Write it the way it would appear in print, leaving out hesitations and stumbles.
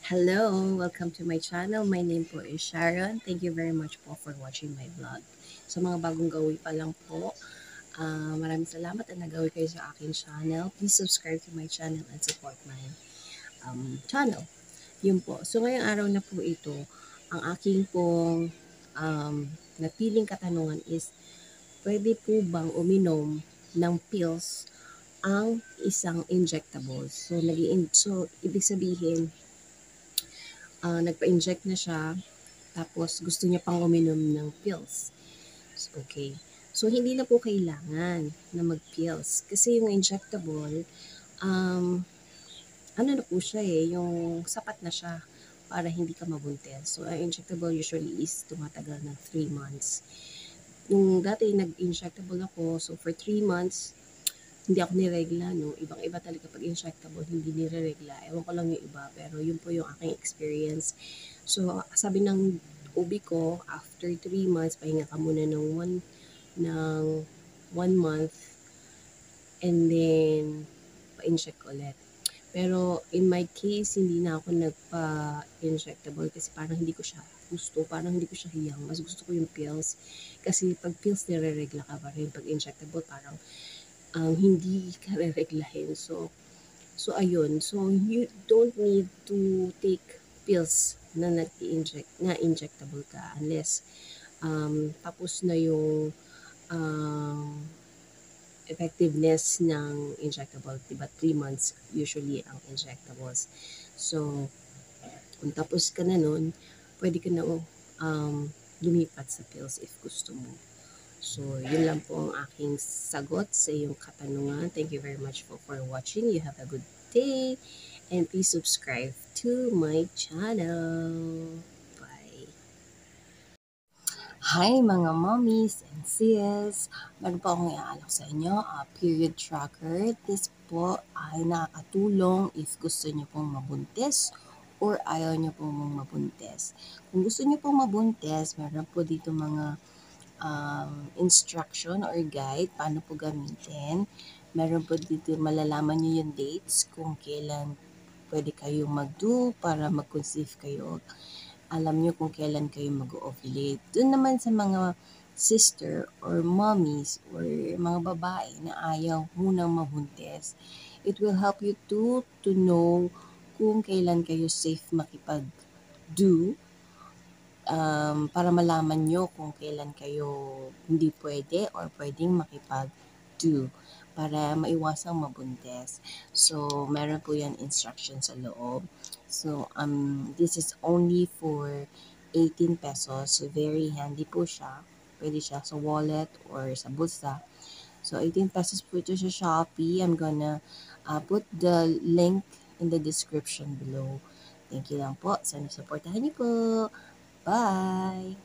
Hello! Welcome to my channel. My name po is Sharon. Thank you very much po for watching my vlog. Sa mga bagong gawi pa lang po, maraming salamat na nagawi kayo sa akin channel. Please subscribe to my channel and support my channel. Yun po. So ngayong araw na po ito, ang aking pong napiling katanungan is, pwede po bang uminom ng pills ang isang injectable? So ibig sabihin, nagpa-inject na siya, tapos gusto niya pang uminom ng pills. Okay. So, hindi na po kailangan na mag-pills. Kasi yung injectable, ano na po siya yung sapat na siya para hindi ka mabuntis. So, ang injectable usually is tumatagal ng 3 months. Nung dati nag-injectable ako, so for 3 months, hindi ako niregla, no? Ibang-iba talaga pag injectable, hindi nireregla. Ewan ko lang yung iba, pero yun po yung aking experience. So, sabi ng OB ko, after 3 months, pahinga ka muna ng 1 month, and then, pa-inject ulit. Pero, in my case, hindi na ako nagpa-injectable kasi parang hindi ko siya gusto, parang hindi ko siya hiyang. Mas gusto ko yung pills. Kasi pag pills, nireregla ka pa rin. Pag injectable, parang hindi ka re-reglahin. So ayun. So, you don't need to take pills na injectable ka unless tapos na yung effectiveness ng injectable. Diba 3 months usually ang injectables. So, kung tapos ka na nun, pwede ka na lumipat sa pills if gusto mo. So, yun lang po ang aking sagot sa iyong katanungan. Thank you very much for watching. You have a good day. And please subscribe to my channel. Bye! Hi mga mommies and sis! Meron po akong iaalok sa inyo, period tracker. This po ay nakakatulong if gusto niyo pong mabuntis or ayaw niyo pong mabuntis. Kung gusto niyo pong mabuntis, meron po dito mga instruction or guide paano po gamitin. Meron po dito malalaman nyo yung dates kung kailan pwede kayong mag-do para mag-conceive kayo. Alam nyo kung kailan kayo mag-ovulate. Doon naman sa mga sister or mommies or mga babae na ayaw munang mabuntis, it will help you to know kung kailan kayo safe makipag-do para malaman nyo kung kailan kayo hindi pwede or pwedeng makipag-do para maiwasang mabuntis. So, meron po yan instruction sa loob. So, this is only for 18 pesos. So, very handy po siya. Pwede siya sa wallet or sa bulsa. So, 18 pesos po ito sa Shopee. I'm gonna put the link in the description below. Thank you lang po. Sana supportahan niyo po. Bye!